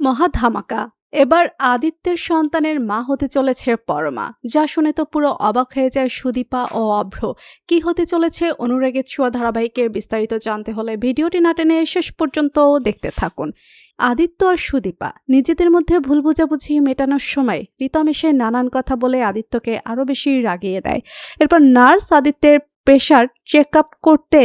মহা ধামাকা। এবার আদিত্যের সন্তানের মা হতে চলেছে পরমা। যা শুনে তো পুরো অবাক হয়ে যায় সুদীপা ও অভ্র। কি হতে চলেছে অনুরাগের ছোঁয়া ধারাবাহিকের বিস্তারিত জানতে হলে ভিডিওটি না টেনে শেষ পর্যন্ত দেখতে থাকুন। আদিত্য আর সুদীপা নিজেদের মধ্যে ভুল বোঝাবুঝি মেটানোর সময় রিতম এসে নানান কথা বলে আদিত্যকে আরো বেশি রাগিয়ে দেয়। এরপর নার্স আদিত্যের প্রেশার চেক আপ করতে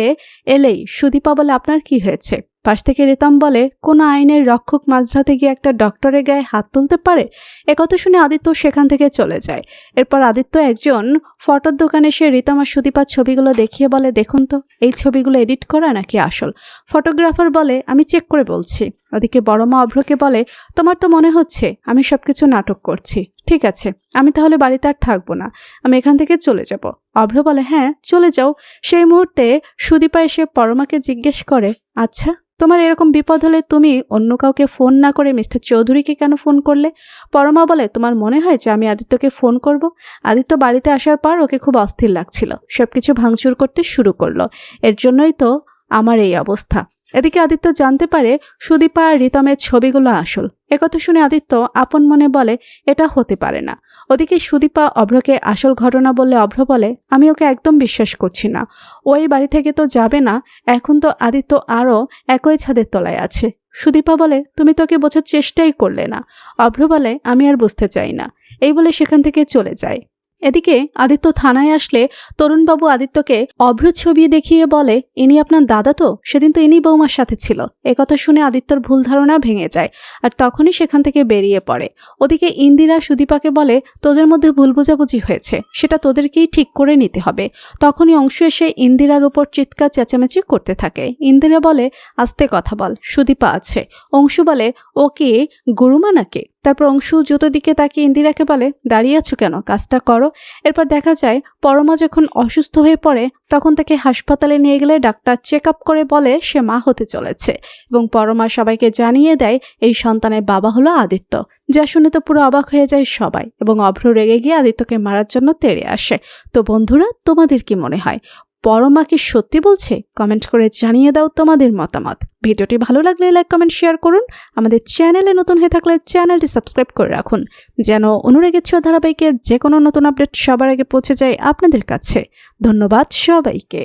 এলেই সুদীপা বলে, আপনার কি হয়েছে? পাশ থেকে রিতম বলে, কোনো আইনের রক্ষক মাঝরাতে গিয়ে একটা ডক্টরের গায়ে হাত তুলতে পারে? একথা শুনে আদিত্য সেখান থেকে চলে যায়। এরপর আদিত্য একজন ফটোর দোকানে এসে রিতম আর সুদীপার ছবিগুলো দেখিয়ে বলে, দেখুন তো এই ছবিগুলো এডিট করা নাকি আসল? ফটোগ্রাফার বলে, আমি চেক করে বলছি। ওদিকে বড় মা অভ্রকে বলে, তোমার তো মনে হচ্ছে আমি সবকিছু নাটক করছি। ঠিক আছে, আমি তাহলে বাড়িতে আর থাকবো না, আমি এখান থেকে চলে যাব। অভ্র বলে, হ্যাঁ চলে যাও। সেই মুহূর্তে সুদীপা এসে পরমাকে জিজ্ঞেস করে, আচ্ছা তোমার এরকম বিপদ হলে তুমি অন্য কাউকে ফোন না করে মিস্টার চৌধুরীকে কেন ফোন করলে? পরমা বলে, তোমার মনে হয় যে আমি আদিত্যকে ফোন করব? আদিত্য বাড়িতে আসার পর ওকে খুব অস্থির লাগছিল, সবকিছু ভাঙচুর করতে শুরু করলো, এর জন্যই তো আমার এই অবস্থা। এদিকে আদিত্য জানতে পারে সুদীপা আর রিতমের ছবিগুলো আসল। একথা শুনে আদিত্য আপন মনে বলে, এটা হতে পারে না। ওদিকে সুদীপা অভ্রকে আসল ঘটনা বললে অভ্র বলে, আমি ওকে একদম বিশ্বাস করছি না, ওই বাড়ি থেকে তো যাবে না। এখন তো আদিত্য আরও একই ছাদের তলায় আছে। সুদীপা বলে, তুমি তোকে বোঝার চেষ্টাই করলে না। অভ্র বলে, আমি আর বুঝতে চাই না। এই বলে সেখান থেকে চলে যায়। এদিকে আদিত্য থানায় আসলে তরুণবাবু আদিত্যকে অভ্র ছবি দেখিয়ে বলে, ইনি আপনার দাদা তো? সেদিন তো ইনি বৌমার সাথে ছিল। একথা শুনে আদিত্যর ভুল ধারণা ভেঙে যায় আর তখনই সেখান থেকে বেরিয়ে পড়ে। ওদিকে ইন্দিরা সুদীপাকে বলে, তোদের মধ্যে ভুল বোঝাবুঝি হয়েছে, সেটা তোদেরকেই ঠিক করে নিতে হবে। তখনই অংশু এসে ইন্দিরার উপর চিৎকার চেঁচামেচি করতে থাকে। ইন্দিরা বলে, আস্তে কথা বল, সুদীপা আছে। অংশু বলে, ও কি গুরুমা নাকি? তারপর অংশু জুতো দিকে তাকিয়ে ইন্দিরাকে বলে, দাঁড়িয়ে আছো কেন, কাজটা করো। এরপর দেখা যায় পরমা যখন অসুস্থ হয়ে পড়ে তখন তাকে হাসপাতালে নিয়ে গেলে ডাক্তার চেক আপ করে বলে সে মা হতে চলেছে এবং পরমা সবাইকে জানিয়ে দেয় এই সন্তানের বাবা হলো আদিত্য। যা শুনে তো পুরো অবাক হয়ে যায় সবাই এবং অভ্র রেগে গিয়ে আদিত্যকে মারার জন্য তেড়ে আসে। তো বন্ধুরা, তোমাদের কি মনে হয় পরমা কি সত্যি বলছে? কমেন্ট করে জানিয়ে দাও তোমাদের মতামত। ভিডিওটি ভালো লাগলে লাইক কমেন্ট শেয়ার করুন। আমাদের চ্যানেলে নতুন হয়ে থাকলে চ্যানেলটি সাবস্ক্রাইব করে রাখুন যেন অনুরাগের ছোঁয়া ধারাবাহিকের যে কোনো নতুন আপডেট সবার আগে পৌঁছে যায় আপনাদের কাছে। ধন্যবাদ সবাইকে।